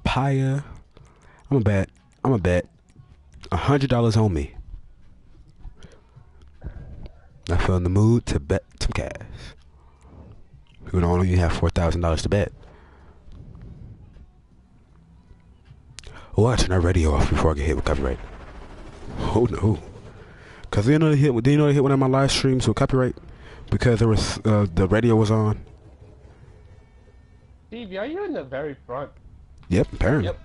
papaya. I'm a bet $100 on me. I feel in the mood to bet some cash. We don't only have $4,000 to bet. Oh, I turn that radio off before I get hit with copyright. Oh no. Cause do you know they hit one of my live streams with copyright? Because there was the radio was on. Steve, are you in the very front? Yep, apparently. Yep.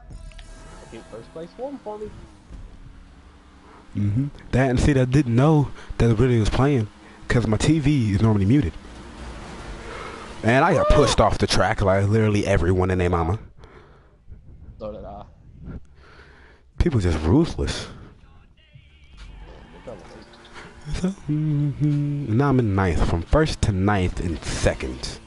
I think first place one for me. That and see, I didn't know that the radio was playing because my TV is normally muted. And I got pushed off the track like literally everyone and their mama. So did I. People just ruthless. So, now I'm in ninth, from first to ninth in seconds.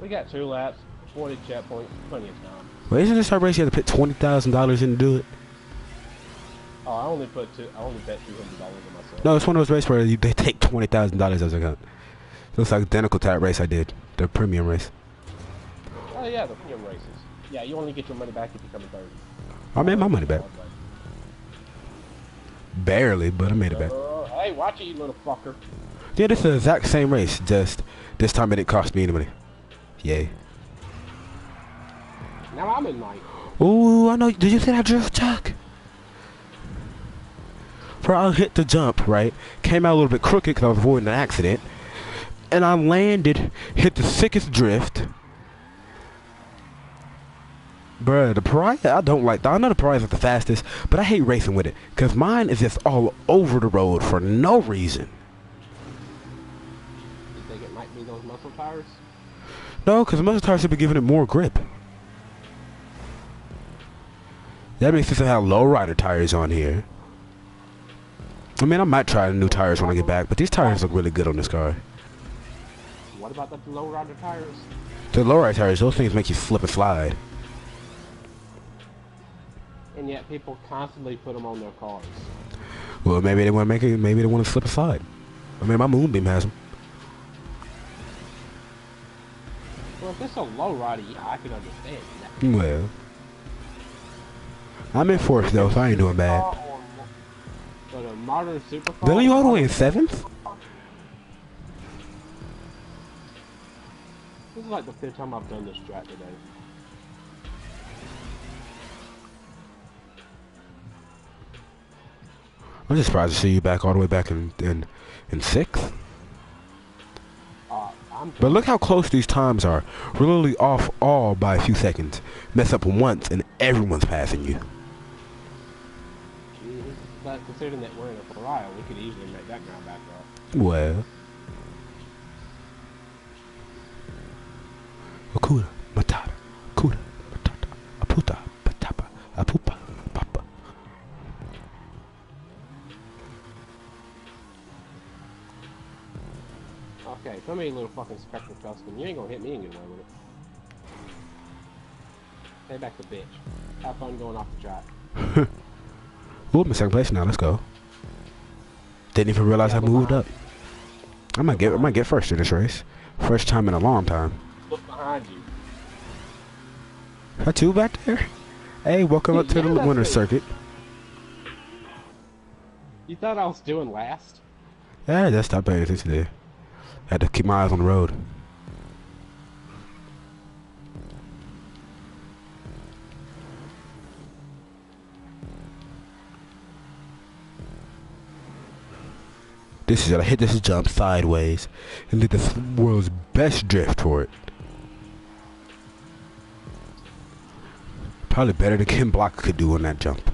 We got 2 laps, 40 checkpoints, plenty of time. Well, isn't this our race you have to put $20,000 in to do it? Oh, I only bet $200 on myself. No, it's one of those races where they take $20,000 as a cut. It looks like identical to that race I did, the premium race. Oh yeah, the premium races. Yeah, you only get your money back if you come in third. I made my money back. Barely, but I made it back. Hey, watch it, you little fucker. Yeah, this is the exact same race, just this time it didn't cost me any money. Yay. Now I'm in ninth. Ooh, I know. Did you see that drift chuck? Bro, I hit the jump, right? Came out a little bit crooked because I was avoiding an accident. And I landed, hit the sickest drift. Bruh, the Pariah, I don't like that. I know the Pariah's not the fastest, but I hate racing with it. Because mine is just all over the road for no reason. You think it might be those muscle tires? No, because the muscle tires should be giving it more grip. That makes sense to have low rider tires on here. I mean, I might try the new tires when I get back, but these tires look really good on this car. What about the low rider tires? The low rider tires, those things make you slip and slide. And yet people constantly put them on their cars. Well, maybe they want to make it. Maybe they want to slip and slide. I mean, my Moonbeam has them. Well, if it's a low rider, yeah, I can understand that. Well, I'm in fourth though, so I ain't doing bad. But a modern supercar. Billy, you all the way in seventh? This is like the 5th time I've done this track today. I'm just surprised to see you back all the way back in sixth. But look how close these times are. We're literally off all by a few seconds. Mess up once and everyone's passing you. But considering that we're in a Pariah, we could easily make that ground back up. Well. Akuda, Matata, Kuda, Matata, Aputa, Patapa, Apupa, Papa. Okay, come here, you little fucking Spectre Custom. You ain't gonna hit me and get away with it. Stay back the bitch. Have fun going off the track. Ooh, I'm in second place now. Let's go. Didn't even realize I moved up. I might get first in this race. First time in a long time. Look behind you. Got two back there? Hey, welcome up to the winner's circuit. You thought I was doing last? Yeah, just stop paying attention there. I had to keep my eyes on the road. This is it. I hit this jump sideways and did the world's best drift for it. Probably better than Ken Block could do on that jump.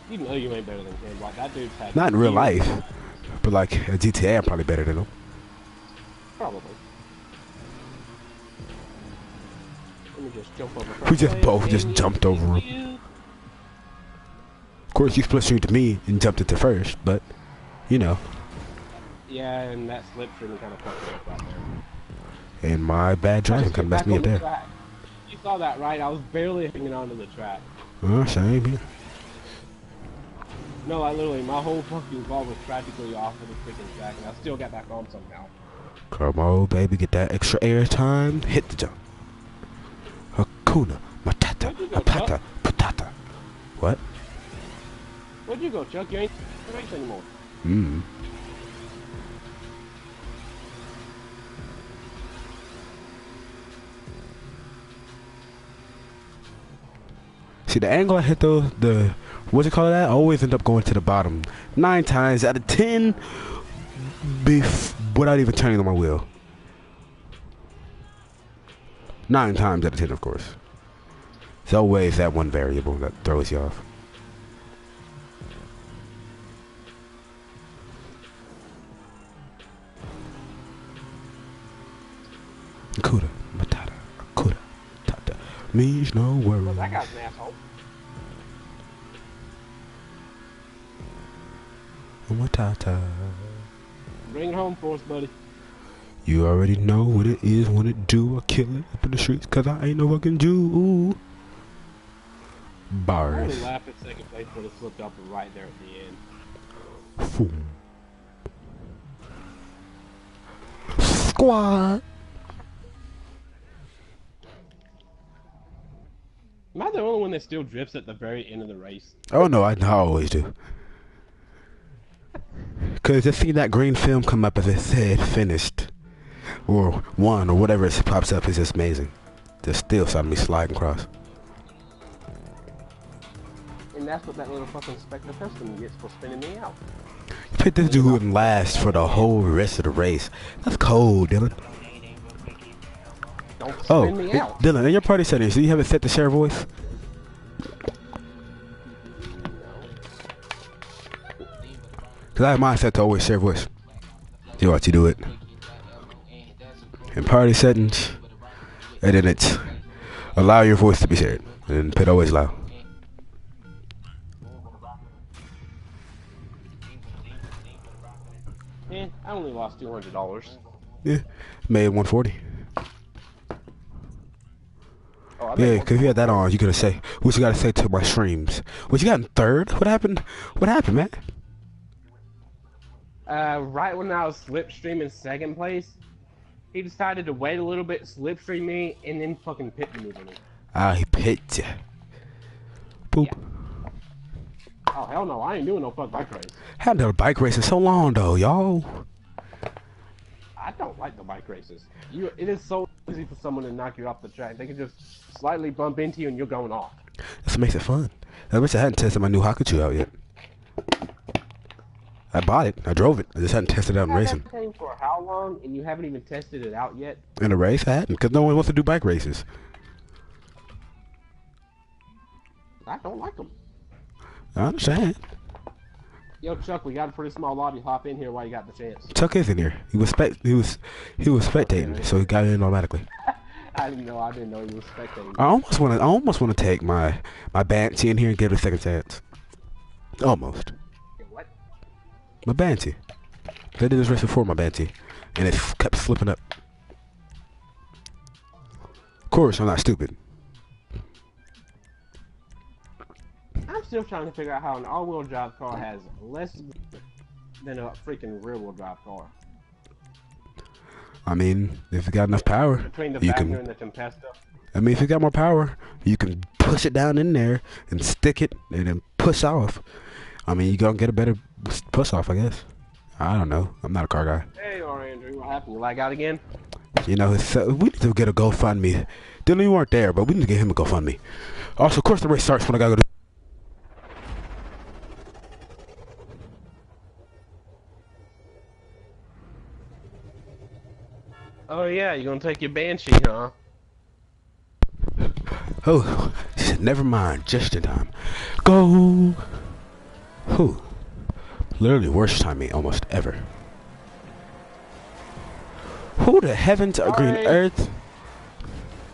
You know you ain't better than Ken Block. That dude's had... Not in real life, but like a GTA, I'm probably better than him. Probably. Let me just jump over. We just both just jumped over him. Of course, you split street to me and jumped into first, but you know. Yeah, and that slipstream kind of fucked me up right there. And my bad driving kind of messed me up there. You saw that, right? I was barely hanging on to the track. Same here. No, I literally, my whole fucking ball was practically off of the freaking track, and I still got back on somehow. Come on, baby, get that extra air time. Hit the jump. Kuna Matata Where'd you go, Chuck? Apata Putata. What? Where'd you go, Chuck? You ain't in the race anymore. Hmm. See, the angle I hit though, what's it called that? I always end up going to the bottom. 9 times out of 10, without even turning on my wheel. 9 times out of 10, of course. There's always that one variable that throws you off. Akuda, Matata, Akuda, Tata. Means no worries. Well, that guy's an asshole. Matata. Bring it home for us, buddy. You already know what it is when it do. I kill it up in the streets cause I ain't no fucking Jew. I Bars. only laugh at second place when it slipped up right there at the end. Fool. Squad. Am I the only one that still drifts at the very end of the race? Oh no, I always do. Cause just see that green film come up as it said finished. Or won or whatever it pops up is just amazing. Just still saw me sliding across. And that's what that little fucking Spectre Custom gets for spinning me out. You picked this dude who wouldn't last for the whole rest of the race. That's cold, Dylan. Don't Oh, spin me out. Dylan, in your party settings, do you have it set to share voice? Cause I have mine set to always share voice. You watch you do it. In party settings, and then it's allow your voice to be shared, and put always loud. Man, I only lost $200. Yeah, made 140. Oh, I Yeah, made cause if you had that on, you could say, what you gotta say to my streams? What you got in third? What happened? What happened, man? Right when I was slipstreaming second place, he decided to wait a little bit, slipstream me, and then fucking pit maneuver me. Ah, he picked you. Boop. Yeah. Oh, hell no, I ain't doing no fuck bike race. Hadn't done a bike race in so long, though, y'all. I don't like the bike races. It is so easy for someone to knock you off the track. They can just slightly bump into you and you're going off. That's what makes it fun. I wish I hadn't tested my new Hakuchu out yet. I bought it. I drove it. I just hadn't tested it out in racing. That thing for how long and you haven't even tested it out yet? In a race, I hadn't, because no one wants to do bike races. I don't like them. I understand. Yo, Chuck, we got a pretty small lobby. Hop in here while you got the chance. Chuck is in here. He was spectating, so he got in automatically. I didn't know he was spectating. I almost want to take my Banshee in here and give it a second chance. Almost. What? My Banshee. They did this race before my Banshee, and it kept slipping up. Of course, I'm not stupid. I'm still trying to figure out how an all-wheel drive car has less than a freaking rear-wheel drive car. I mean, if you got enough power, Between the you Wagner can. and the Tempesta. I mean, if you got more power, you can push it down in there and stick it, and then push off. I mean, you gonna get a better push off, I guess. I don't know. I'm not a car guy. Hey, Andrew, what happened? You lag out again? You know, we need to get a GoFundMe. Dylan, you weren't there, but we need to get him a GoFundMe. Also, of course, the race starts when I gotta go to. Oh yeah, you gonna take your Banshee, huh? Oh, she said, never mind, just in time. Go. Who? Literally worst timing almost ever. Who the heavens are green Alright. earth?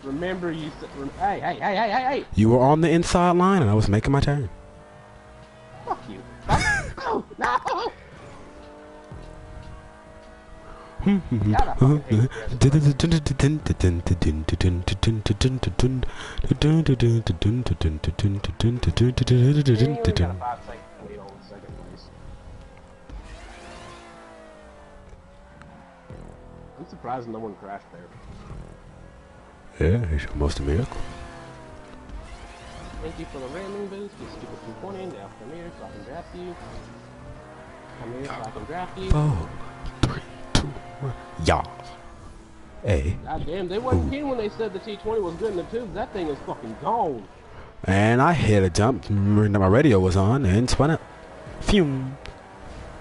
Remember you said, hey! You were on the inside line and I was making my turn. Fuck you. No, no! God, I fucking hate this. Yeah, you only got a 5-second lead on second place. I'm surprised no one crashed there. Yeah, it's almost a miracle. Thank you for the random boost. You stupid 220. Now come here so I can draft you. Come here so I can draft you. 4, 3, 2, 1. Y'all. Hey. God damn, they wasn't kidding when they said the T20 was good in the tubes. That thing is fucking gone. And I hit a jump. Remember my radio was on and spun up. Fume.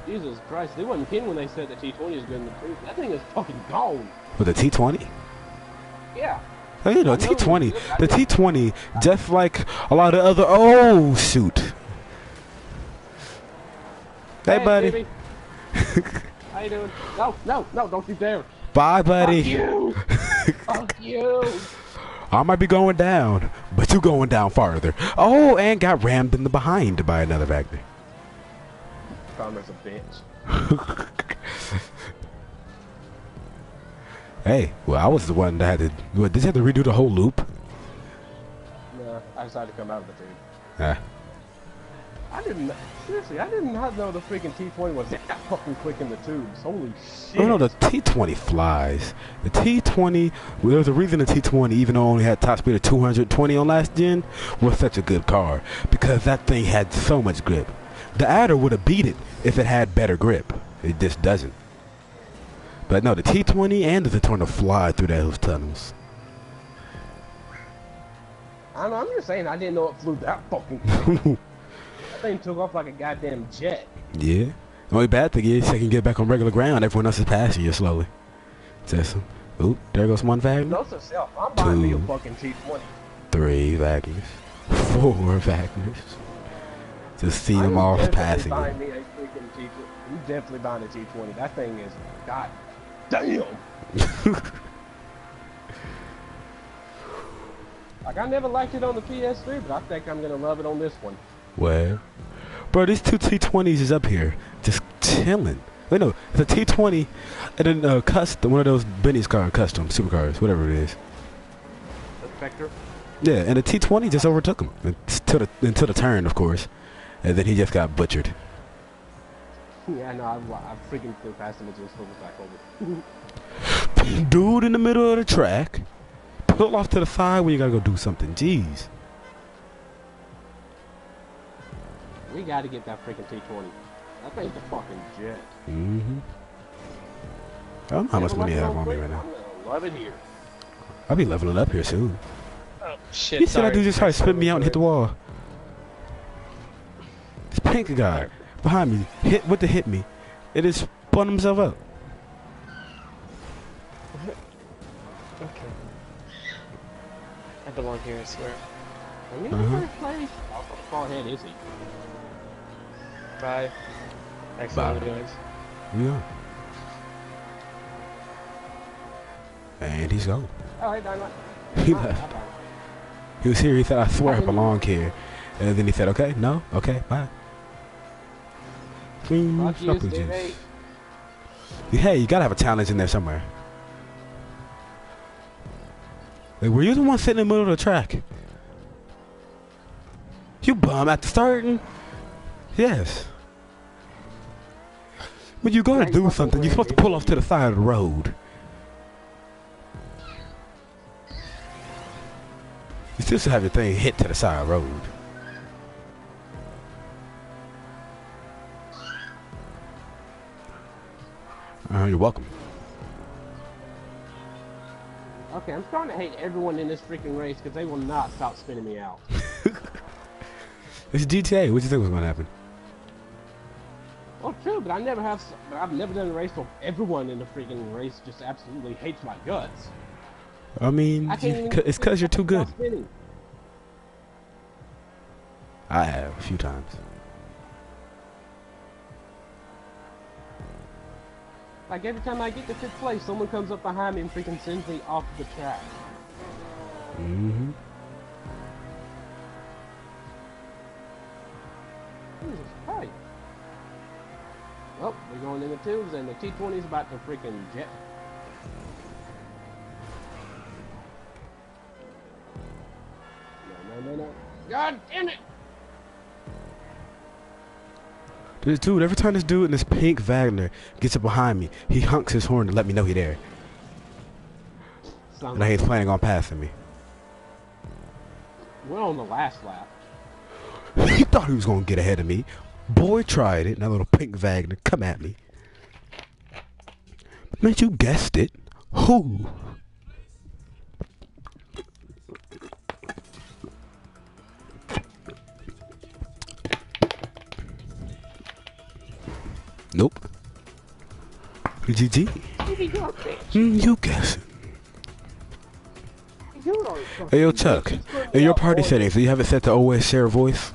Jesus Christ, they wasn't kidding when they said the T20 is good in the tubes. That thing is fucking gone. With the T20? Yeah. Oh, you know, T20. The T20, just like a lot of other. Oh, shoot. Hey, buddy. Baby. How you doing? No, don't you dare. Bye, buddy. Fuck you. Fuck you. I might be going down, but you going down farther. Oh, and got rammed in the behind by another Wagner. Connor's a bitch. Hey, well, I was the one that had to. What, did you have to redo the whole loop? Nah, I decided to come out of the tube. Ah. I did not know the freaking T20 was that fucking quick in the tubes. Holy shit. Oh no, the T20 flies. The T20, well, there was a reason the T20, even though it only had top speed of 220 on last gen, was such a good car. Because that thing had so much grip. The Adder would have beat it if it had better grip. It just doesn't. But no, the T20 and the Tornado fly through those tunnels. I don't know, I'm just saying I didn't know it flew that fucking quick. That thing took off like a goddamn jet. Yeah. The only bad thing is I can get back on regular ground. Everyone else is passing you slowly. So, oop, there goes one Wagner. Note to self, I'm buying me a fucking T20. 3 Wagners. 4 Wagners. Just see them all passing you. Me a freaking T20. You definitely buying a T20. That thing is, god damn. Like, I never liked it on the PS3, but I think I'm gonna love it on this one. Well, bro, these 2 T20s is up here, just chilling. Wait, no, it's a T20 and then custom, one of those Benny's car custom supercars, whatever it is. The Spectre? Yeah, and the T20 just overtook him until the turn, of course, and then he just got butchered. Yeah, no, I freaking flew past him and just flew back over. Dude in the middle of the track, pull off to the side when you gotta go do something. Jeez. We gotta get that freaking T20. That thing's a fucking jet. Mm-hmm. I don't know how much money I have on me right now. I'm gonna love it here. I'll be leveling up here soon. Oh, shit. He said I do just try to spin me out and hit the wall. This pink guy behind me went to hit me. It just spun himself up. Okay. I belong here, I swear. Are you in the first place? How far ahead is he? Bye. Excellent doings. Yeah. And he's gone. Oh, hey, Dynamite. He left. He was here. He said, I swear I belong here. And then he said, okay, no, okay, bye. Fuck you, Stevie. Hey, you gotta have a challenge in there somewhere. Like, were you the one sitting in the middle of the track? You bum at the starting? Yes. When you go to do something, you're supposed to pull off to the side of the road. You still should have your thing hit to the side of the road. You're welcome. Okay, I'm starting to hate everyone in this freaking race because they will not stop spinning me out. It's GTA. What do you think was going to happen? Well, true, but I've never done a race where everyone in the freaking race just absolutely hates my guts. I mean, it's because you're too good. I have a few times. Like, every time I get to 5th place, someone comes up behind me and freaking sends me off the track. Mm-hmm. Jesus Christ. Well, we're going in the tubes, and the T20 is about to freaking jet. No. God damn it! This dude, every time this dude in this pink Wagner gets up behind me, he honks his horn to let me know he's there. And he's planning on passing me. We're on the last lap. He thought he was gonna get ahead of me. Boy tried it, and that little pink Wagner come at me. Man, you guessed it. Who? Nope. GG. You guess it. Hey, yo, Chuck. In your party settings, do you have it set to always share voice?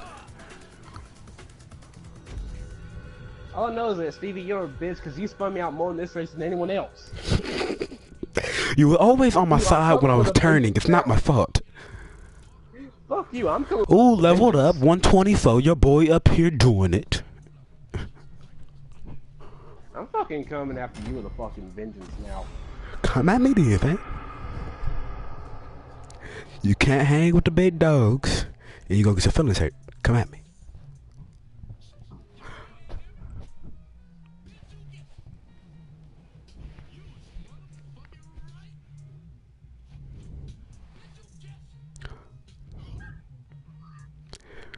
All I know is that Stevie, you're a bitch because you spun me out more in this race than anyone else. You were always on my side when I was turning. It's not my fault. Fuck you, I'm coming. Ooh, leveled up, 124. Your boy up here doing it. I'm fucking coming after you with a fucking vengeance now. Come at me then, man. You can't hang with the big dogs, and you gonna get your feelings hurt. Come at me.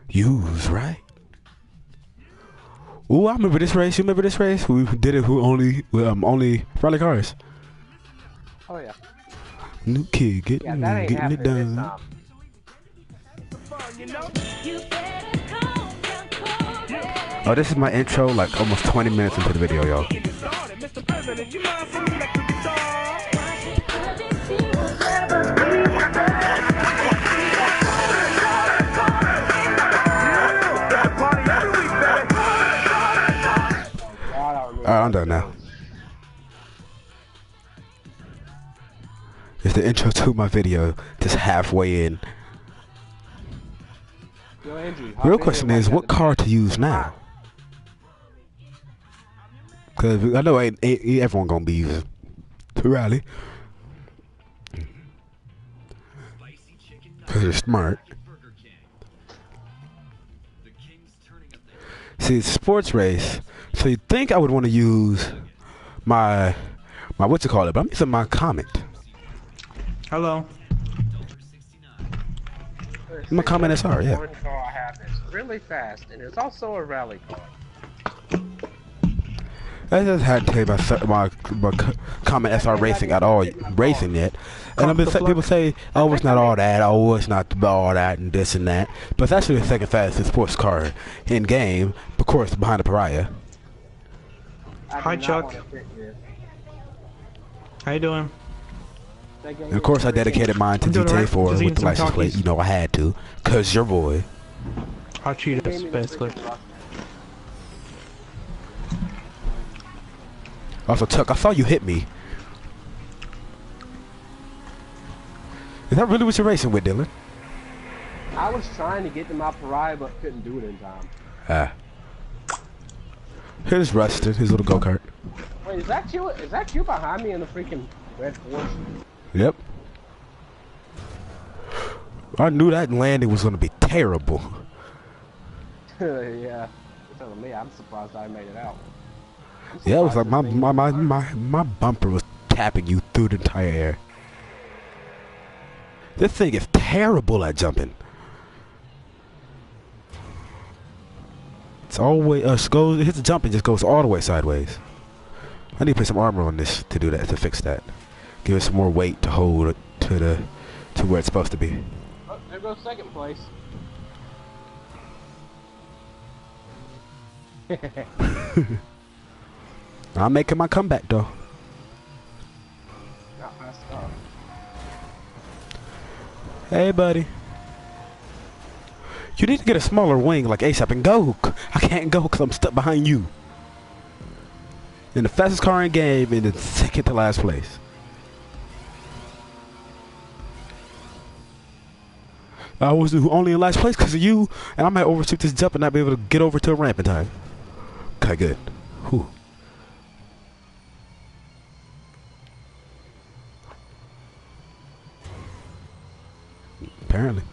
Use right. Ooh, I remember this race. You remember this race? We did it. Who only rally cars. Oh yeah. New kid Yeah, that ain't getting it happening done. Oh, this is my intro, like almost 20 minutes into the video, y'all. Alright, I'm done now. It's the intro to my video, just halfway in. Yo, Andrew, Real question is, what car to use now? Because I know ain't everyone gonna be using the rally. Because they're smart. See, it's a sports race, so you'd think I would want to use my what you call it, but I'm using my Comet. Hello. My Comet SR, yeah. One car I have is really fast, and it's also a rally car. I just hadn't taken my Comet SR racing at all racing yet, and I've been people say, oh, it's not all that, oh, it's not all that, and this and that, but it's actually the second fastest sports car in game, of course, behind the Pariah. Hi, Chuck. How you doing? And of course, I dedicated mine to GTA 4 with the license plate. You know, I had to, cause your boy. Hot Cheetos, basically. Also, Chuck, I saw you hit me. Is that really what you're racing with, Dylan? I was trying to get to my Pariah, but couldn't do it in time. Here's Rustin, his little go-kart. Wait, is that you? Is that you behind me in the freaking red Porsche? Yep. I knew that landing was gonna be terrible. Yeah. You're telling me, I'm surprised I made it out. Yeah, it was like my bumper was tapping you through the entire air. This thing is terrible at jumping. It's always it hits the jump and just goes all the way sideways. I need to put some armor on this to do that, to fix that. Give it some more weight to hold it to where it's supposed to be. Oh, there goes second place. I'm making my comeback though. Not fast enough. Hey, buddy. You need to get a smaller wing like ASAP and go. I can't go because I'm stuck behind you. In the fastest car in the game in the second to last place. I was only in last place because of you, and I might overshoot this jump and not be able to get over to a ramp in time. Okay, good. Whew. Apparently.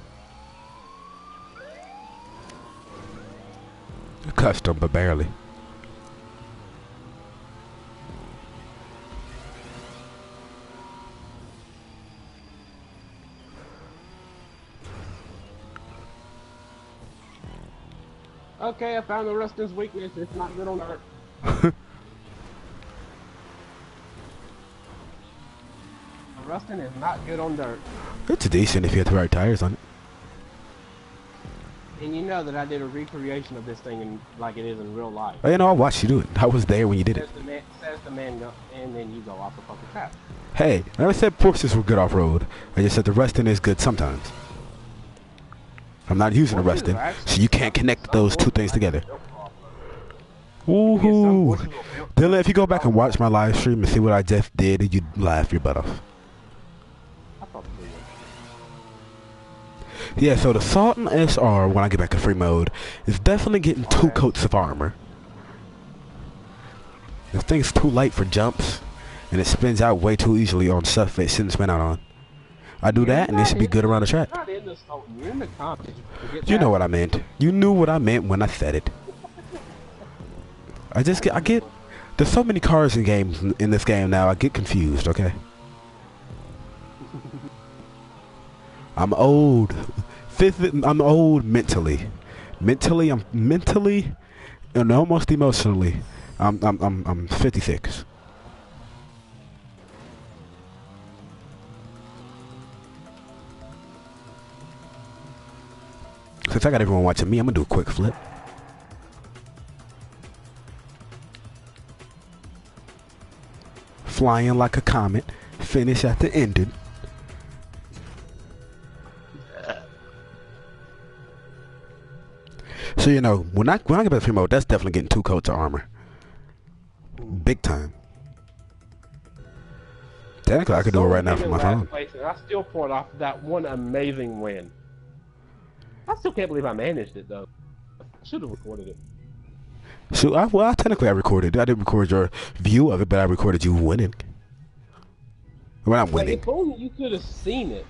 Custom, but barely. Okay, I found the Rustin's weakness. It's not good on dirt. Rustin is not good on dirt. It's decent if you have the right tires on it. And you know that I did a recreation of this thing like it is in real life. Oh, you know, I watched you do it. I was there when you did it. Says the man go, and then you go off the fucking track. Hey, I never said Porsches were good off-road. I just said the Rustin is good sometimes. I'm not using a Rustin, so you can't connect those two things together. Woohoo! Dylan, if you go back and watch my live stream and see what I just did, you'd laugh your butt off. Yeah, so the Sultan SR, when I get back to free mode, is definitely getting 2 coats of armor. This thing's too light for jumps, and it spins out way too easily on stuff it shouldn't spin out on. I do that, and it should be good around the track. You know what I meant. You knew what I meant when I said it. I get, there's so many cars in games in this game now, I get confused, okay? I'm old. I'm old mentally. I'm mentally and almost emotionally. I'm 56. Since I got everyone watching me, I'm gonna do a quick flip. Flying like a comet, finish at the ending. So you know, when I get back to free mode, that's definitely getting 2 coats of armor. Big time. Technically, I could do it right now from my phone. I still poured off that one amazing win. I still can't believe I managed it though. I should have recorded it. So well, technically I recorded. I didn't record your view of it, but I recorded you winning. When I'm winning. If only you could have seen it.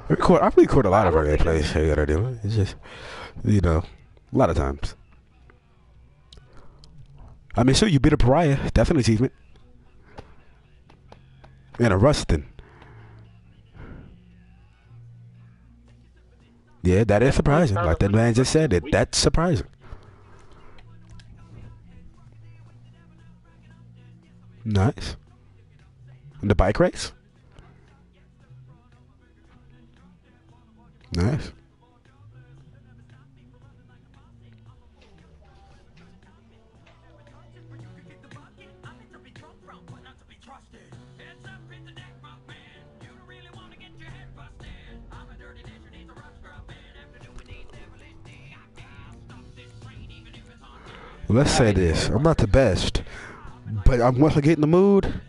I record a lot of our gameplays that I do. It's just, you know, a lot of times. I mean, sure, you beat a Pariah. That's an achievement. And a Rustin. Yeah, that is surprising. Like that man just said, that's surprising. Nice. And the bike race? Nice. Let's say this. I'm not the best, but once I get in the mood,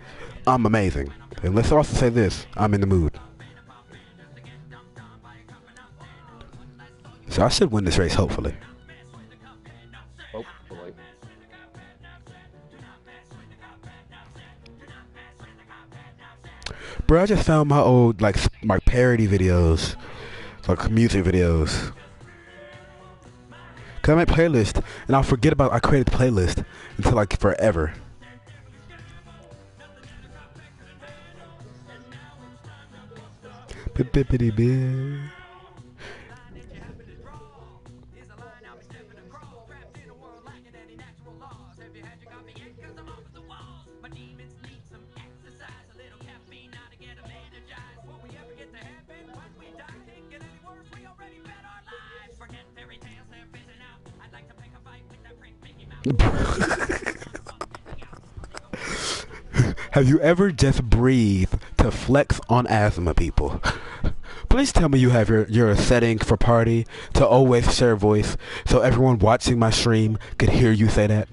I'm amazing. And let's also say this. I'm in the mood. So I should win this race, hopefully. Hopefully. Bro, I just found my old, like, my parody videos. Like, music videos. Cause I make playlist, and I'll forget about I created the playlist until like forever. Bippity-bip. Have you ever just breathed to flex on asthma people? Please tell me you have your setting for party to always share voice so everyone watching my stream could hear you say that.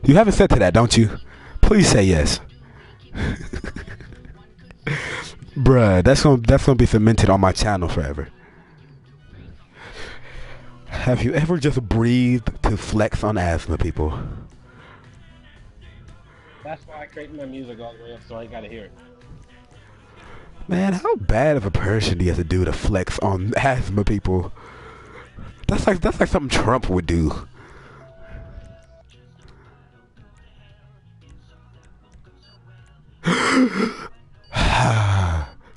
You have a set to that, don't you? Please say yes. Bruh, that's gonna be cemented on my channel forever. Have you ever just breathed to flex on asthma people? That's why I create my music all the way up so I ain't gotta hear it. Man, how bad of a person do you have to do to flex on asthma people? That's like something Trump would do.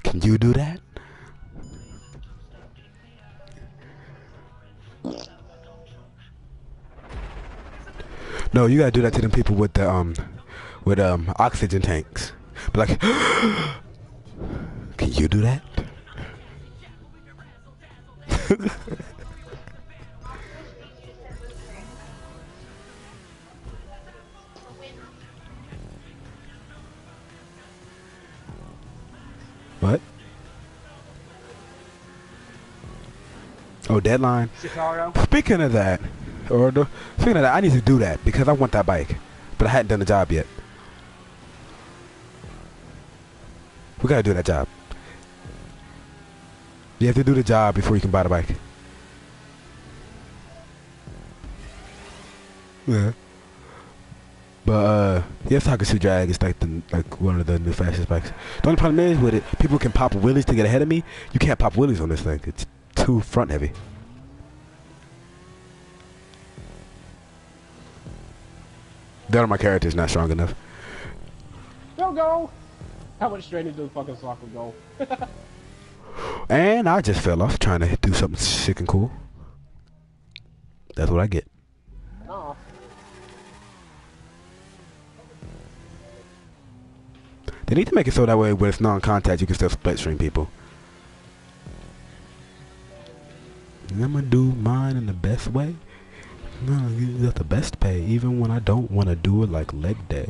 Can you do that? No, you gotta do that to them people with the oxygen tanks. But like, can you do that? What? Oh, deadline. Chicago. Speaking of that, I need to do that because I want that bike, but I hadn't done the job yet. We gotta do that job. You have to do the job before you can buy the bike. Yeah. But yes, Hakusu Drag is like one of the new fastest bikes. The only problem is with it, people can pop wheelies to get ahead of me. You can't pop wheelies on this thing. It's too front heavy. That my character is not strong enough. Go go. I went straight into the fucking soccer goal. And I just fell off trying to do something sick and cool. That's what I get. Oh. They need to make it so that way when it's non-contact, you can still split stream people. I'm gonna do mine in the best way. No, you got the best pay, even when I don't want to do it, like leg day.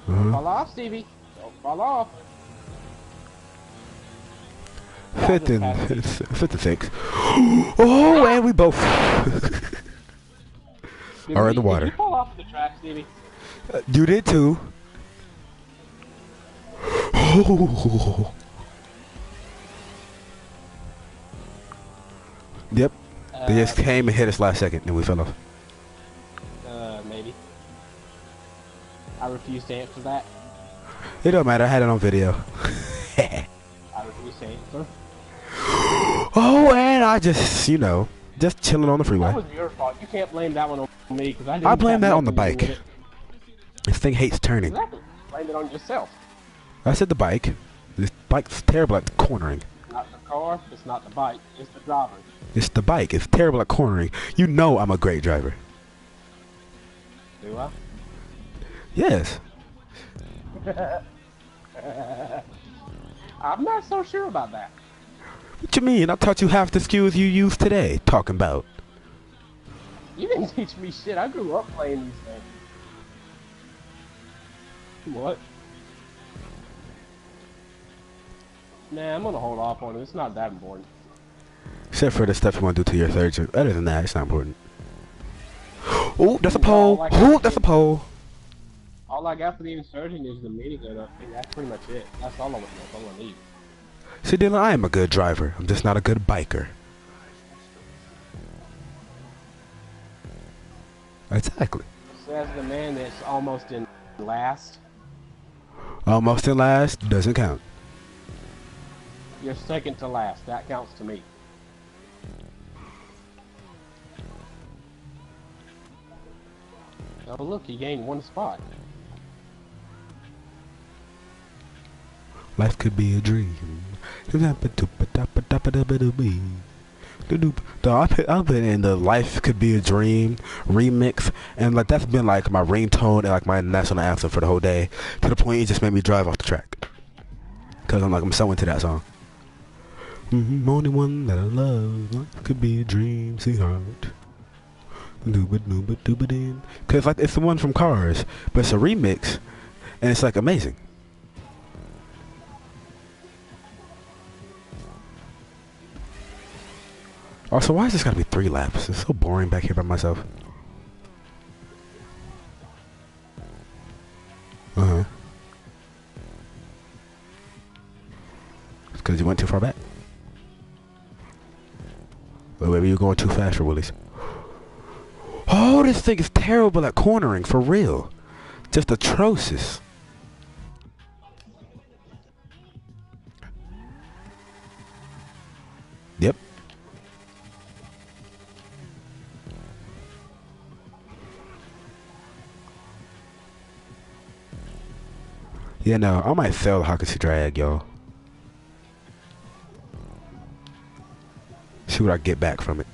Don't fall off, Stevie. Don't fall off. 56. Oh, and we both are in the water. Did you fall off the track, Stevie? You did too. Oh. Yep. They just came and hit us last second, and we fell off. Maybe. I refuse to answer that. It don't matter. I had it on video. I refuse to answer. Oh, and I just, just chilling on the freeway. That was your fault. You can't blame that one on me because I blame that on the bike. This thing hates turning. Exactly. Blame it on yourself. I said the bike. This bike's terrible at cornering. Not the car. It's not the bike. It's the driver. It's the bike. It's terrible at cornering. You know I'm a great driver. Do I? Yes. I'm not so sure about that. What you mean? I taught you half the skills you used today. Talking about. You didn't teach me shit. I grew up playing these things. What? Nah, I'm gonna hold off on it. It's not that important. Except for the stuff you want to do to your surgeon. Other than that, it's not important. Oh, that's a pole. Oh, that's a pole. All I got for the insurgent is the minigun. I think that's pretty much it. That's all I want. That's all I need. See, Dylan, I am a good driver. I'm just not a good biker. Exactly. Says the man that's almost in last. Almost in last doesn't count. You're second to last. That counts to me. Oh look, he gained one spot. Life could be a dream. I've been in the Life Could Be a Dream remix, and like that's been like my ringtone and like my national anthem for the whole day, to the point it just made me drive off the track. Cause I'm so into that song. Only one that I love. Life could be a dream, sweetheart. Cause like it's the one from Cars, but it's a remix, and it's like amazing. Also, why is this gotta be 3 laps? It's so boring back here by myself. It's because you went too far back. But maybe you're going too fast for Willies. Oh, this thing is terrible at cornering, for real. Just atrocious. Yep. Yeah, no, I might sell Hakushi Drag, y'all. see what I get back from it.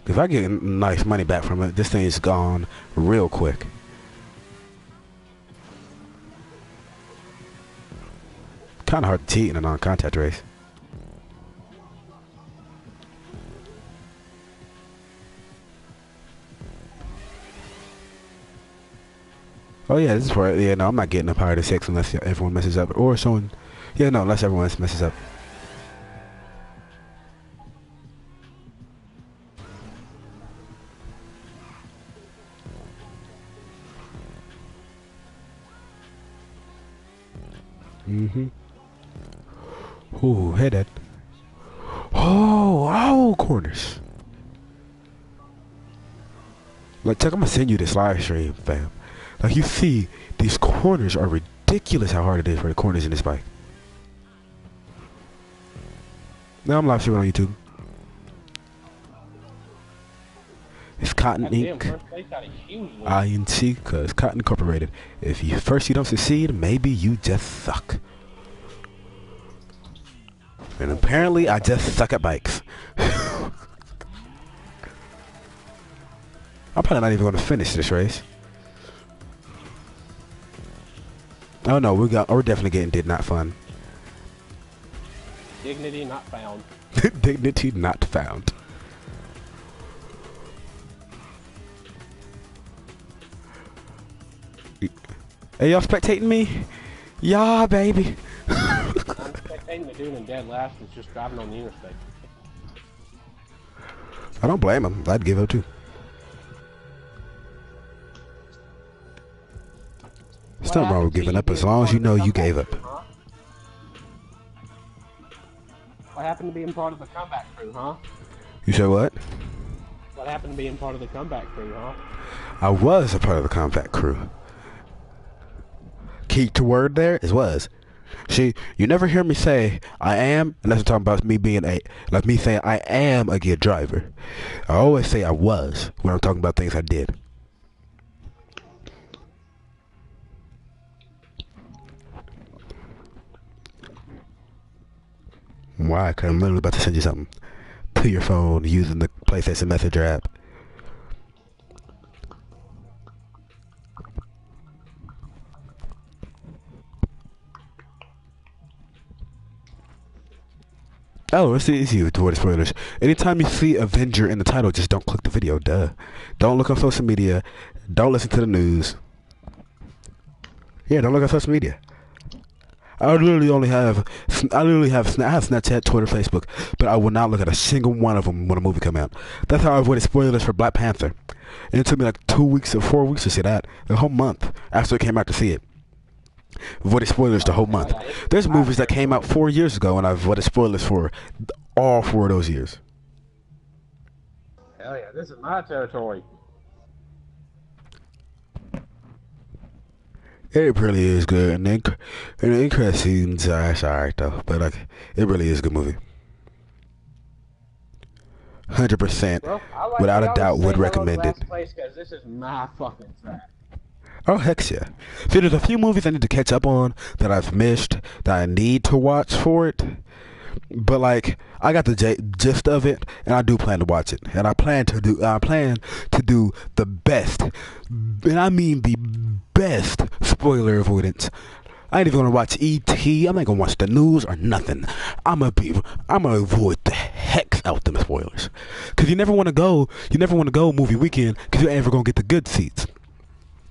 If I get nice money back from it, this thing's gone real quick. Kind of hard to cheat in a non-contact race. Oh yeah, this is for yeah. No, I'm not getting up higher than 6 unless everyone messes up, or someone. Yeah, no, unless everyone messes up. Ooh, hey Dad. Oh, corners. Like, check, I'm gonna send you this live stream, fam. Like, you see, these corners are ridiculous how hard it is for the corners in this bike. Now I'm live streaming on YouTube. It's Cotton Inc. INC, cause Cotton Incorporated. If you first you don't succeed, maybe you just suck. And apparently I just suck at bikes. I'm probably not even gonna finish this race. Oh no, we're definitely getting did not fun. Dignity not found. Dignity not found. Are y'all spectating me? Yeah, baby. I'm spectating the dude in dead last that's just driving on the interstate. I don't blame him. I'd give up too. There's nothing wrong with giving up as long as you know you gave up. What happened to being part of the comeback crew, huh? You said what? What happened to being part of the comeback crew, huh? I was a part of the comeback crew. Key to word there is was. See, you never hear me say I am, unless I'm talking about me being like me saying I am a good driver. I always say I was when I'm talking about things I did. Why? Because I'm literally about to send you something to your phone using the PlayStation Messenger app. Oh, it's easy to avoid spoilers. Anytime you see Avenger in the title, just don't click the video. Duh. Don't look on social media. Don't listen to the news. Yeah, don't look on social media. I have Snapchat, Twitter, Facebook, but I will not look at a single one of them when a movie come out. That's how I avoided spoilers for Black Panther. And it took me like 2 weeks or 4 weeks to see that. A whole month after it came out to see it. Avoided spoilers the whole month. There's movies that came out 4 years ago, and I avoided spoilers for all 4 of those years. Hell yeah, this is my territory. It really is good, and the interest scenes are alright though, but like it really is a good movie. 100%, Well, without a doubt, would recommend it. Because this is my fucking track. Oh heck yeah! See, there's a few movies I need to catch up on that I've missed that I need to watch for it. But like, I got the gist of it, and I do plan to watch it, and I plan to do the best, and I mean the best spoiler avoidance. I ain't even gonna watch E.T. I'm not gonna watch the news or nothing. I'm gonna avoid the heck out them spoilers, cause you never want to go movie weekend, cause you ain't ever gonna get the good seats.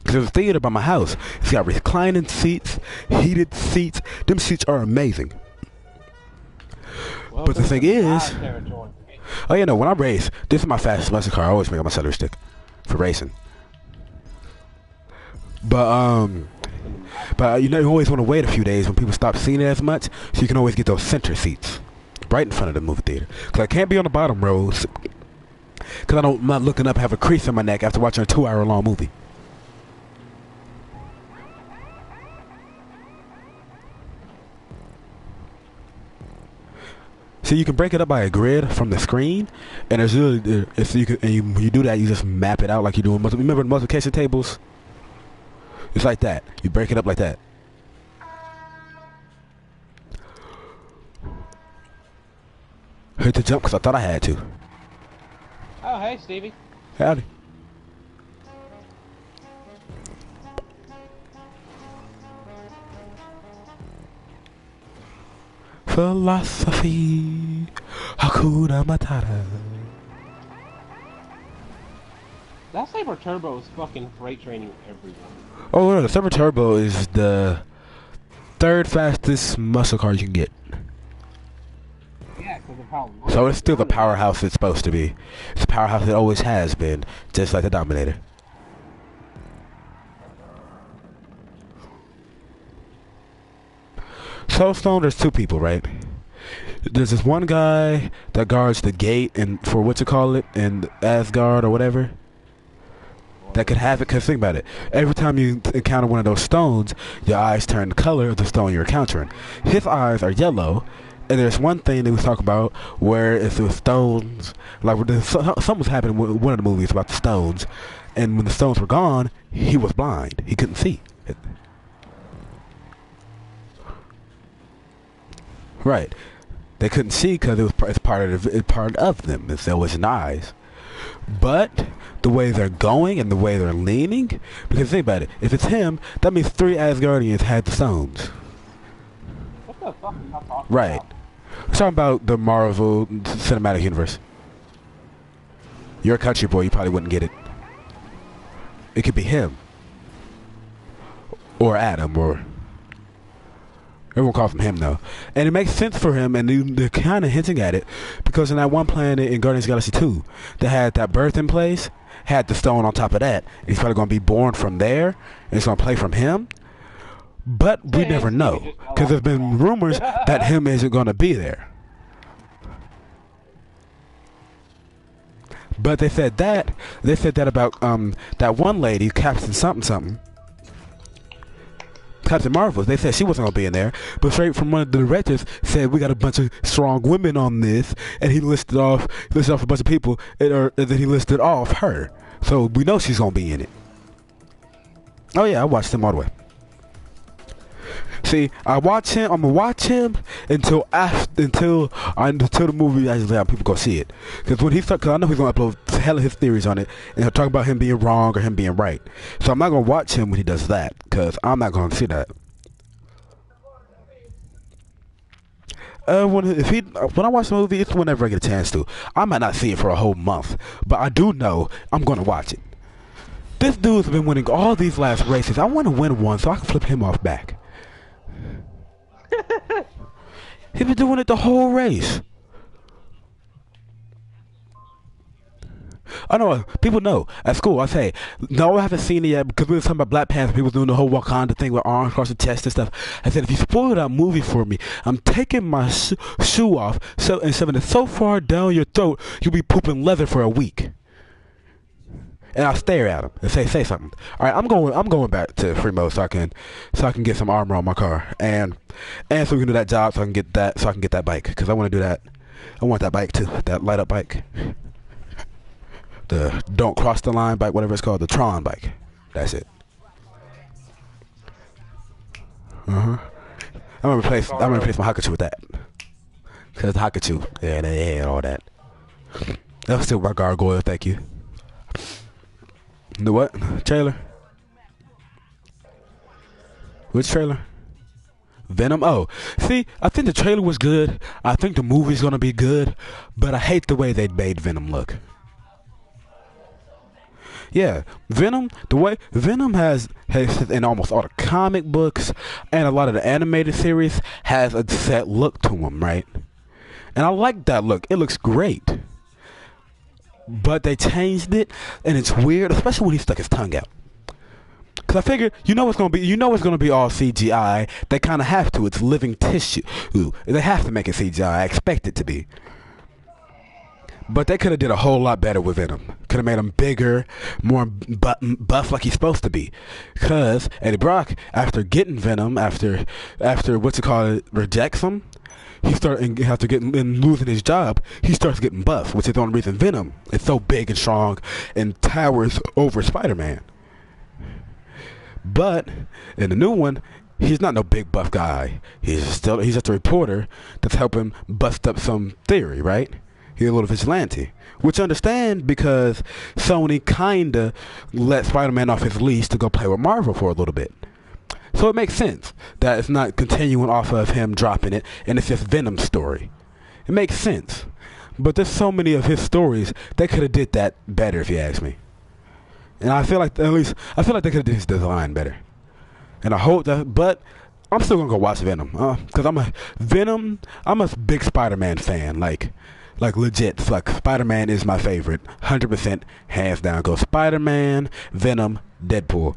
There's a theater by my house. It's got reclining seats, heated seats. Them seats are amazing. Well, but the thing is, oh yeah, no, when I race, this is my fastest muscle car. I always make up my celery stick for racing. But you know, you always want to wait a few days when people stop seeing it as much, so you can always get those center seats right in front of the movie theater. Cause I can't be on the bottom rows, cause I'm not looking up, have a crease in my neck after watching a 2-hour long movie. So you can break it up by a grid from the screen, and there's really, if you can, and you do that, you just map it out like you do in remember the multiplication tables? It's like that. You break it up like that. hit the jump because I thought I had to. Oh, hey, Stevie. Howdy. Philosophy, Hakuna Matata. That Saber Turbo is fucking freight training everyone. Oh no, the Saber Turbo is the third fastest muscle car you can get. Yeah, because of how. So it's still the powerhouse it's supposed to be. It's the powerhouse it always has been, just like the Dominator. Soulstone, there's two people, right? There's this one guy that guards the gate and for what you call it in Asgard or whatever. That could have it, because think about it. Every time you encounter one of those stones, your eyes turn the color of the stone you're encountering. His eyes are yellow, and there's one thing that we talk about where if it was stones, like something was happening with one of the movies about the stones, and when the stones were gone, he was blind. He couldn't see. Right. They couldn't see because it's part of them. It's always in eyes. But the way they're going and the way they're leaning, because think about it, if it's him, that means 3 Asgardians had the stones. What the fuck are y'all talking Right. about? We're talking about the Marvel Cinematic Universe. You're a country boy, you probably wouldn't get it. It could be him. Or Adam, or... Everyone calls him him, though. And it makes sense for him, and they're kind of hinting at it, because in that one planet in Guardians of the Galaxy 2, they had that birthing place, had the stone on top of that. And he's probably going to be born from there, and it's going to play from him. But we never know, because there's been rumors that him isn't going to be there. But they said that about that one lady, Captain something. Captain Marvel, they said she wasn't gonna be in there, but straight from one of the directors said we got a bunch of strong women on this, and he listed off a bunch of people, and then he listed off her, so we know she's gonna be in it. Oh yeah, I watched him all the way. See, I'm gonna watch him until the movie actually have people go see it. Because when because I know he's gonna upload hell of his theories on it, and he'll talk about him being wrong or him being right. So I'm not gonna watch him when he does that, because I'm not gonna see that. When I watch the movie, it's whenever I get a chance to. I might not see it for a whole month, but I do know I'm gonna watch it. This dude's been winning all these last races. I want to win one so I can flip him off back. He's been doing it the whole race. I know, people know. At school, I say, no, I haven't seen it yet because we were talking about Black Panther. People doing the whole Wakanda thing with arms across the chest and stuff. I said, if you spoil that movie for me, I'm taking my shoe off and shoving it so far down your throat, you'll be pooping leather for a week. And I'll stare at him and say something. All right, I'm going back to free mode so I can get some armor on my car and so we can do that job so I can get that bike because I want to do that. I want that bike too, that light up bike, the don't cross the line bike, whatever it's called, the Tron bike. That's it. I'm gonna replace my Hakachu with that because the Hakachu, yeah, they had all that. That was still my gargoyle. Thank you. The what? Trailer? Which trailer? Venom? Oh, see, I think the trailer was good. I think the movie's gonna be good, but I hate the way they made Venom look. Yeah, Venom, the way Venom has in almost all the comic books and a lot of the animated series has a set look to him, right? And I like that look. It looks great. But they changed it, and it's weird, especially when he stuck his tongue out. Cause I figured, it's gonna be all CGI. They kind of have to. It's living tissue. They have to make it CGI. I expect it to be. But they could have did a whole lot better with Venom. Could have made him bigger, more buff like he's supposed to be. Cause Eddie Brock, after getting Venom, after rejects him. After losing his job, he starts getting buff, which is the only reason Venom is so big and strong and towers over Spider-Man. But in the new one, He's not no big buff guy. He's just a reporter that's helping bust up some theory, right? He's a little vigilante, which I understand because Sony kinda let Spider-Man off his leash to go play with Marvel for a little bit. So it makes sense that it's not continuing off of him dropping it, and it's just Venom's story. It makes sense. But there's so many of his stories, they could have did that better if you ask me. And I feel like they could have did his design better. And I hope that, but I'm still gonna go watch Venom, cause I'm a big Spider-Man fan, like legit. Like Spider-Man is my favorite, 100% hands down. Go Spider-Man, Venom, Deadpool,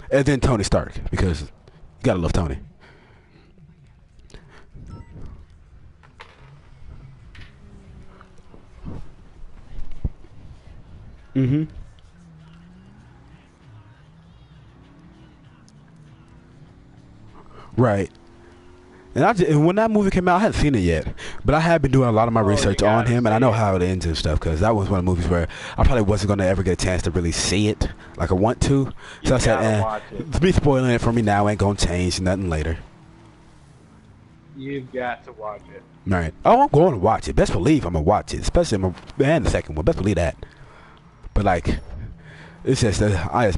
and then Tony Stark, because you gotta love Tony. Mm-hmm. Right. And when that movie came out, I hadn't seen it yet, but I had been doing a lot of my research on him, and I know how it ends and stuff, because that was one of the movies where I probably wasn't going to ever get a chance to really see it like I want to. So I said, be spoiling it for me now ain't going to change nothing later. You've got to watch it. All right. Oh, I'm going to watch it. Best believe I'm going to watch it, especially and the second one. Best believe that. But like, it's just that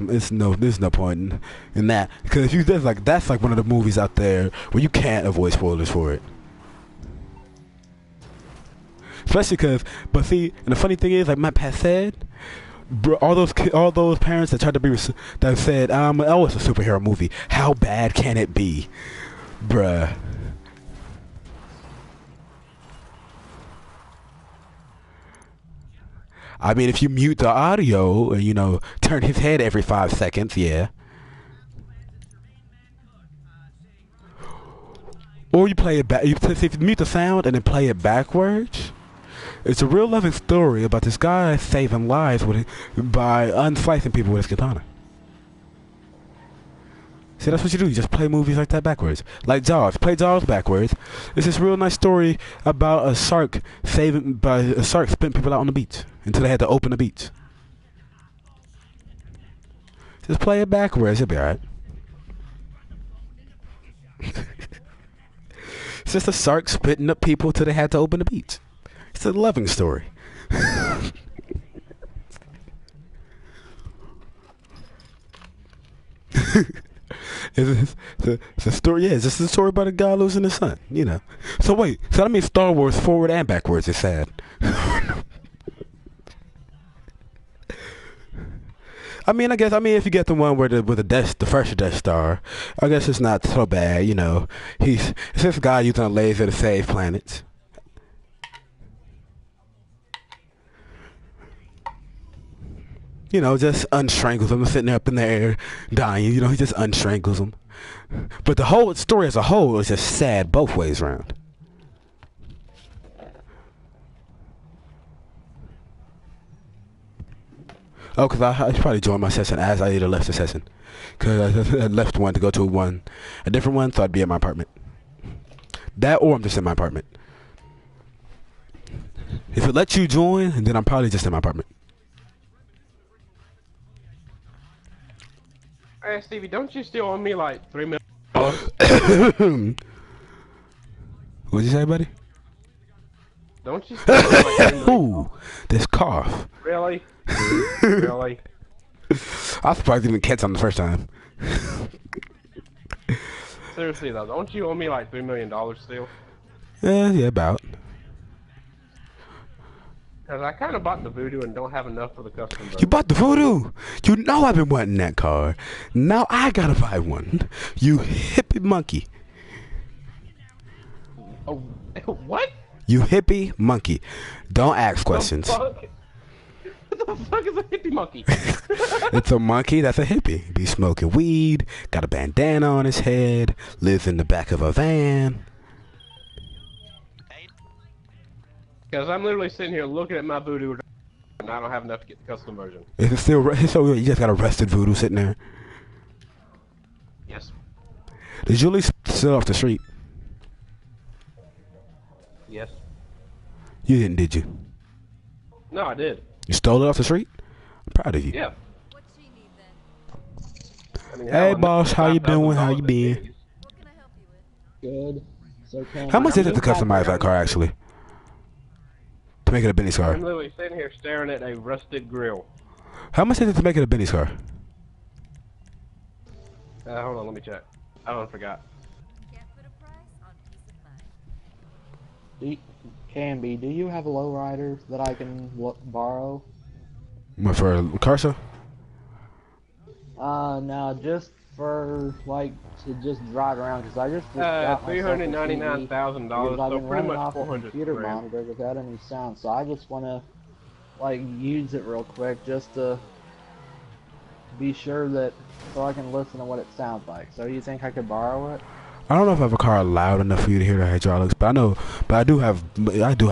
there's no point in that, because if you that's like one of the movies out there where you can't avoid spoilers for it. Especially but see, and the funny thing is, like Matt Pat said, bro, all those parents that tried to that said, oh, it's a superhero movie. How bad can it be, bruh? I mean, if you mute the audio and, turn his head every 5 seconds, yeah. Or you play it back. If you mute the sound and then play it backwards, it's a real loving story about this guy saving lives by unslicing people with his katana. See, that's what you do. You just play movies like that backwards. Like Jaws. Play Jaws backwards. It's this real nice story about a shark spitting people out on the beach until they had to open the beach. Just play it backwards. It'll be alright. It's just a shark spitting up people till they had to open the beach. It's a loving story. It's a story. Yeah, it's just a story about a guy losing his son. So wait, so that means Star Wars forward and backwards is sad. I mean, if you get the one where the first Death Star, I guess it's not so bad. It's this guy using a laser to save planets. Just unstrangles them, sitting there up in the air, dying. He just unstrangles them. But the whole story as a whole is just sad both ways around. Oh, because I probably joined my session as I either left the session. Because I left one to go to a different one, so I'd be at my apartment. That, or I'm just in my apartment. If it lets you join, then I'm probably just in my apartment. Hey, Stevie, don't you still owe me like $3 million? What'd you say, buddy? Don't you still owe me like $3 million? Ooh, this cough. Really? Really? I was surprised even catch on the first time. Seriously though, don't you owe me like $3 million still? Yeah, about. Cause I kind of bought the Voodoo and don't have enough for the custom version. You bought the Voodoo? You know I've been wanting that car. Now I gotta buy one. You hippie monkey. Oh, what? You hippie monkey. Don't ask questions. What the fuck is a hippie monkey? It's a monkey that's a hippie. Be smoking weed, got a bandana on his head, lives in the back of a van. Because I'm literally sitting here looking at my Voodoo and I don't have enough to get the custom version. Is it still so you just got a rusted Voodoo sitting there? Yes. Did you at least steal off the street? Yes. You didn't, did you? No, I did. You stole it off the street? I'm proud of you. Yeah. What she need then? I mean, Hey hell, boss, how you doing? How you $5,000 been? good. So can How much is it to I'm customize that car actually? To make it a Benny's car? I'm literally sitting here staring at a rusted grill. How much is it to make it a Benny's car? Hold on, let me check. I forgot. Canby, do you have a lowrider that I can borrow? What, for a Corsa? No, just for like to just drive around because I just got myself a TV $399,000. because I've So been pretty running much off a 400 computer grand. monitor without any sound, so I just want to like use it real quick just to be sure that so I can listen to what it sounds like. So you think I could borrow it? I don't know if I have a car loud enough for you to hear the hydraulics, but I do have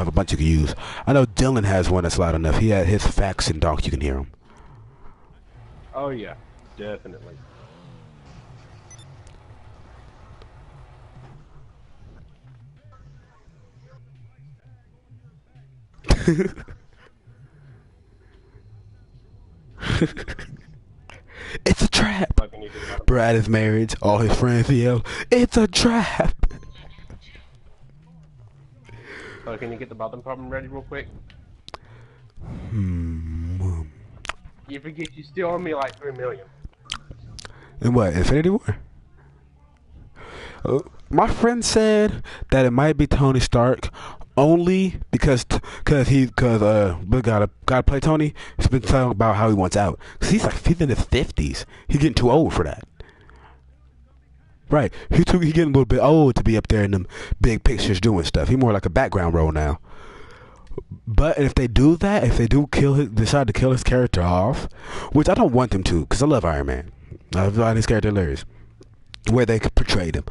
a bunch you can use. I know Dylan has one that's loud enough. He had his fax and donk, you can hear him. Oh yeah, definitely. It's a trap. What can you do about it? Brad is married. All his friends yell, "It's a trap." So can you get the bottom problem ready real quick? You forget you still owe me like $3 million. And what, Infinity War? My friend said that it might be Tony Stark only because we gotta play Tony. He's been talking about how he wants out. 'Cause he's in his 50s. He's getting too old for that. Right. He getting a little bit old to be up there in them big pictures doing stuff. He's more like a background role now. But if they do that, if they do decide to kill his character off, which I don't want them to, because I love Iron Man. I find his character hilarious. Where they could portray them.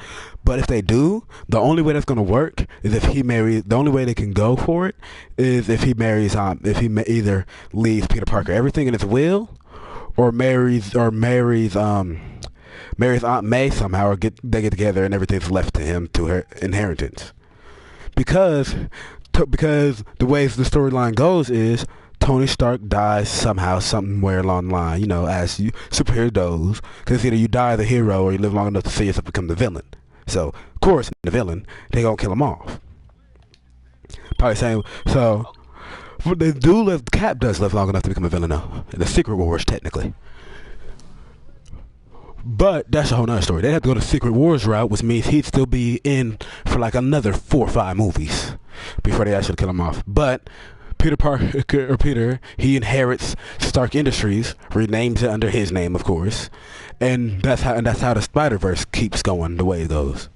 But if they do, the only way that's going to work is if he marries. The only way they can go for it is if he marries. Either leaves Peter Parker everything in his will, or marries Aunt May somehow, or they get together and everything's left to him to her inheritance. Because the way the storyline goes is Tony Stark dies somehow, somewhere along the line, as superhero goes. Because either you die the hero or you live long enough to see yourself become the villain. So, of course, the villain, they gonna kill him off. Probably saying, so, Cap does live long enough to become a villain, though. In the Secret Wars, technically. But that's a whole nother story. They'd have to go the Secret Wars route, which means he'd still be in for like another 4 or 5 movies before they actually kill him off. But Peter, he inherits Stark Industries, renames it under his name, of course, and that's how the Spider-Verse keeps going the way it goes.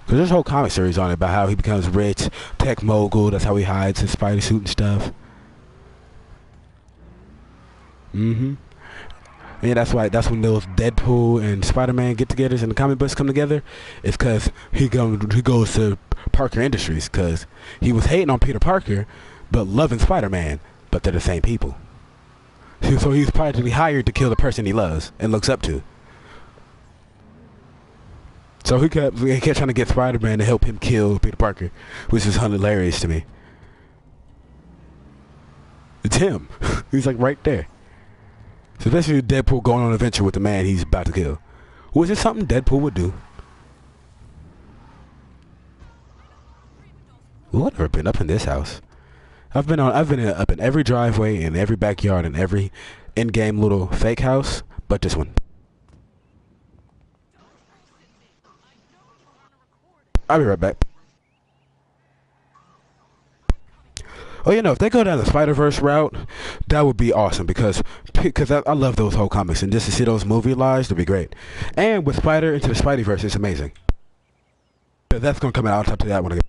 Because there's a whole comic series on it about how he becomes rich, tech mogul. That's how he hides his Spidey suit and stuff. And that's when those Deadpool and Spider-Man get-togethers and the comic books come together. It's because he goes to Parker Industries because he was hating on Peter Parker, but loving Spider-Man. But they're the same people. So he's practically hired to kill the person he loves and looks up to. So he kept trying to get Spider-Man to help him kill Peter Parker, which is hilarious to me. It's him. He's like right there. So especially Deadpool going on an adventure with the man he's about to kill. Was it something Deadpool would do? Ooh, I've never been up in this house. I've been up in every driveway, in every backyard, in every in-game little fake house, but this one. I'll be right back. Oh, if they go down the Spider-Verse route, that would be awesome because I love those whole comics, and just to see those movie lives would be great. And with Spider into the Spideyverse, it's amazing. That's gonna come out on top of that one again.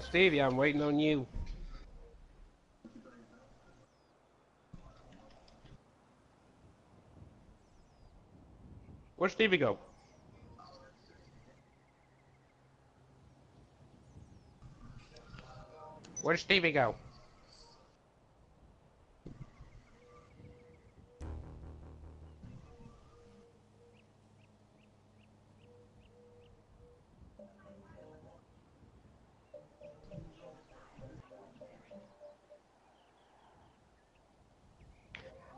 Stevie, I'm waiting on you. Where'd Stevie go? Where'd Stevie go?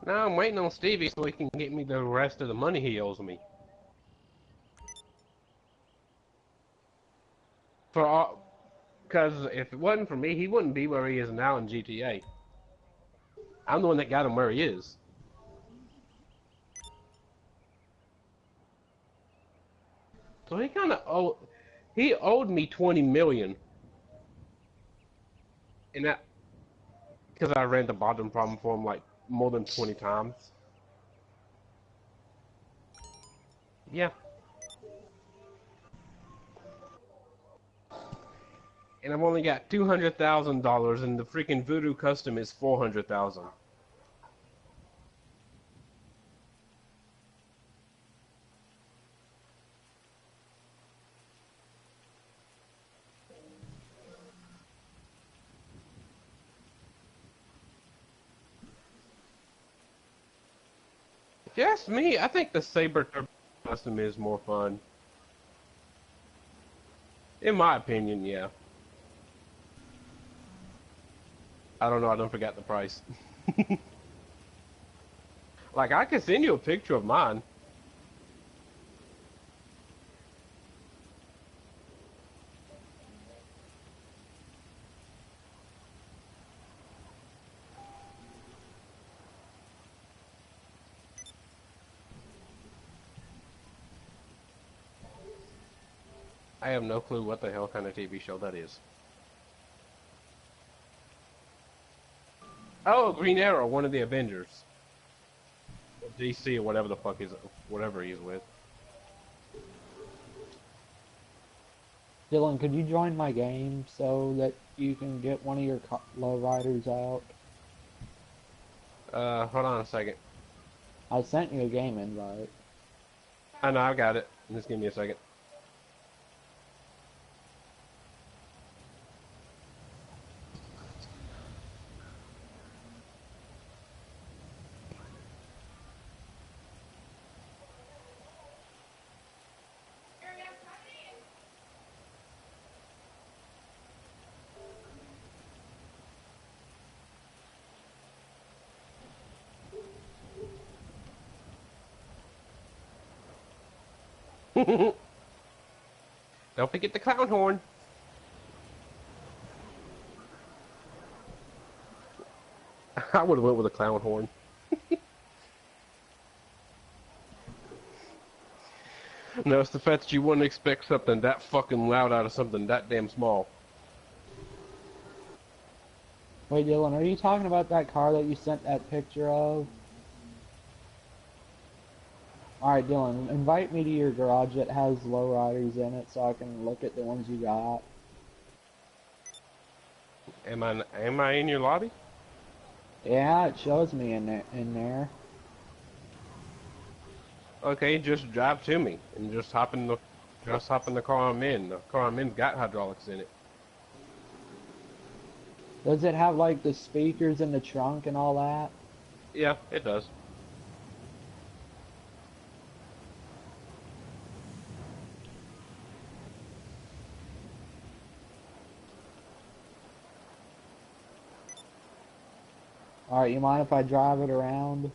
Now I'm waiting on Stevie so he can get me the rest of the money he owes me. For all, because if it wasn't for me, he wouldn't be where he is now in GTA. I'm the one that got him where he is. So he kind of owed me 20 million, and that because I ran the bottom problem for him like more than 20 times. Yeah. And I've only got $200,000, and the freaking Voodoo custom is 400,000. If you ask me, I think the Saber Turbo custom is more fun. In my opinion, yeah. I don't know, I don't forget the price. Like, I can send you a picture of mine. I have no clue what the hell kind of TV show that is. Oh, Green Arrow, one of the Avengers. DC or whatever the fuck is, whatever he's with. Dylan, could you join my game so that you can get one of your lowriders out? Hold on a second. I sent you a game invite. I know, I've got it. Just give me a second. Don't forget the clown horn. I would have went with a clown horn. No, it's the fact that you wouldn't expect something that fucking loud out of something that damn small. Wait, Dylan, are you talking about that car that you sent that picture of? Alright, Dylan, invite me to your garage that has lowriders in it so I can look at the ones you got. Am I in your lobby? Yeah, it shows me in there. Okay, just drive to me and just hop in the car I'm in. The car I'm in's got hydraulics in it. Does it have like the speakers in the trunk and all that? Yeah, it does. Alright, you mind if I drive it around?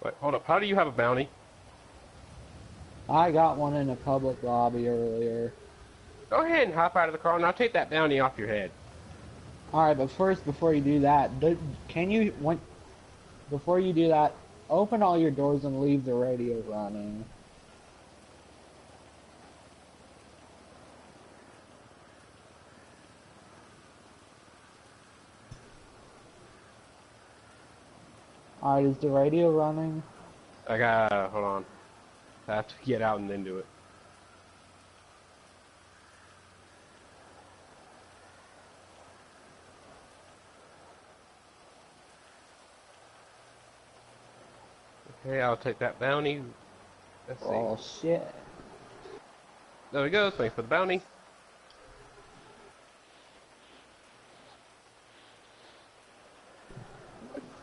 Wait, hold up. How do you have a bounty? I got one in a public lobby earlier. Go ahead and hop out of the car, and I'll take that bounty off your head. Alright, but first, before you do that, before you do that, open all your doors and leave the radio running. Alright, is the radio running? I gotta, hold on. I have to get out and then do it. Okay, I'll take that bounty. Let's see. Oh, shit. There we go. Thanks for the bounty.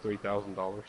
$3,000.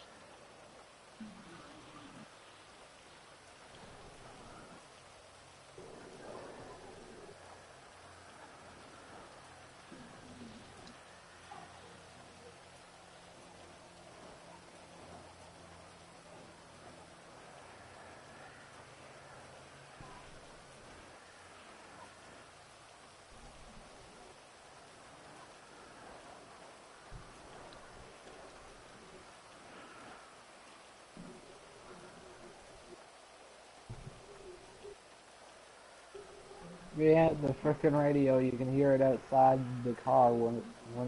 Yeah, the frickin' radio, you can hear it outside the car when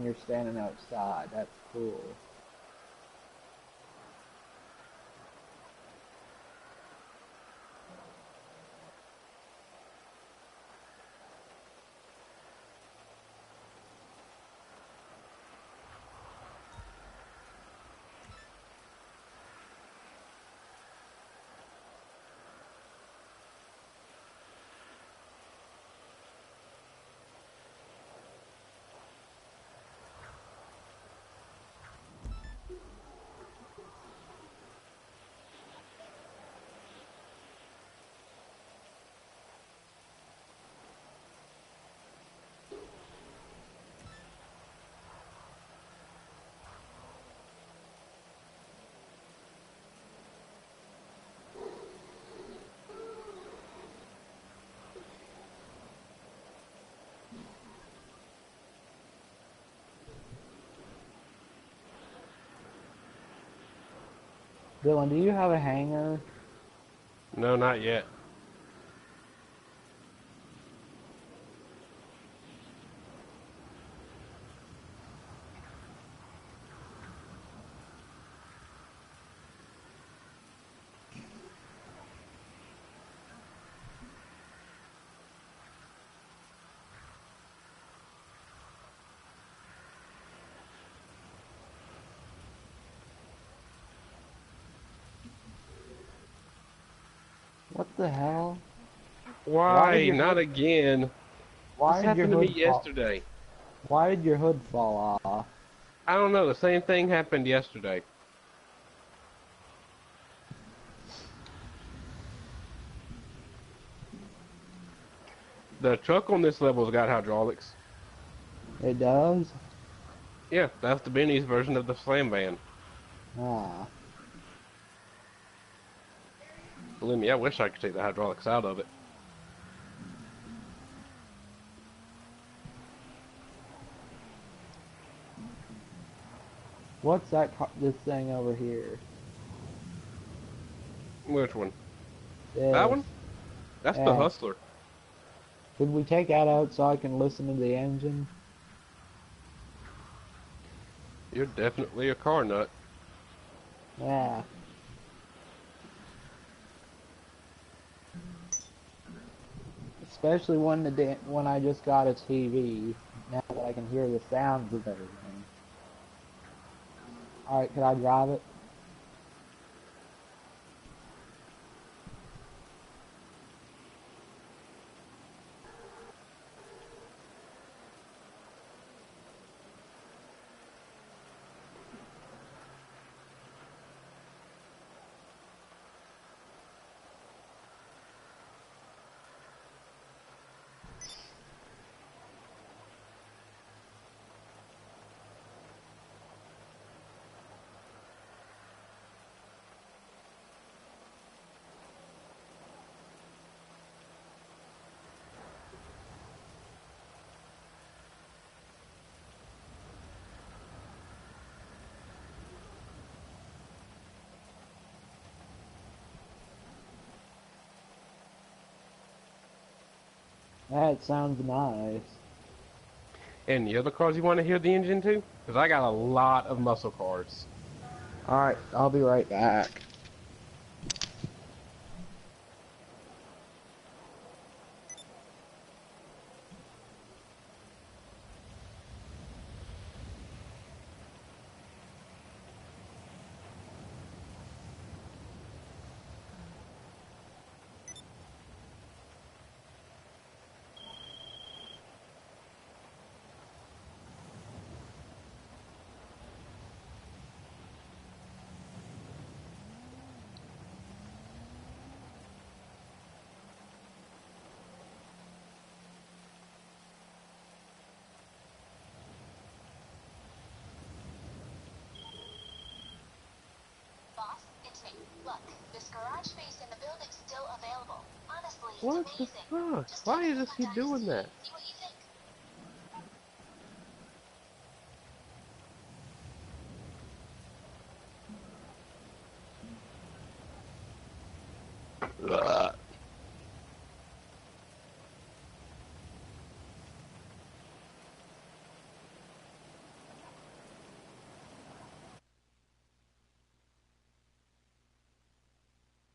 you're standing outside. That's cool. Dylan, do you have a hanger? No, not yet. What the hell? Why? did your Not hood- again. Why This did your happened to me hood yesterday. Why did your hood fall off? I don't know. The same thing happened yesterday. The truck on this level's got hydraulics. It does? Yeah, that's the Benny's version of the slam van. Ah. Believe me, I wish I could take the hydraulics out of it. What's this thing over here? Which one? This. That one? That's the Yeah. Hustler. Could we take that out so I can listen to the engine? You're definitely a car nut. Yeah. Especially when I just got a TV. Now that I can hear the sounds of everything. Alright, can I drive it? That sounds nice. And the other cars you want to hear the engine to? Because I got a lot of muscle cars. Alright, I'll be right back. Boss, it's me. Look, this garage space in the building's still available. Honestly, it's What the amazing. fuck? Just Why take a is look he at doing that? see what you think.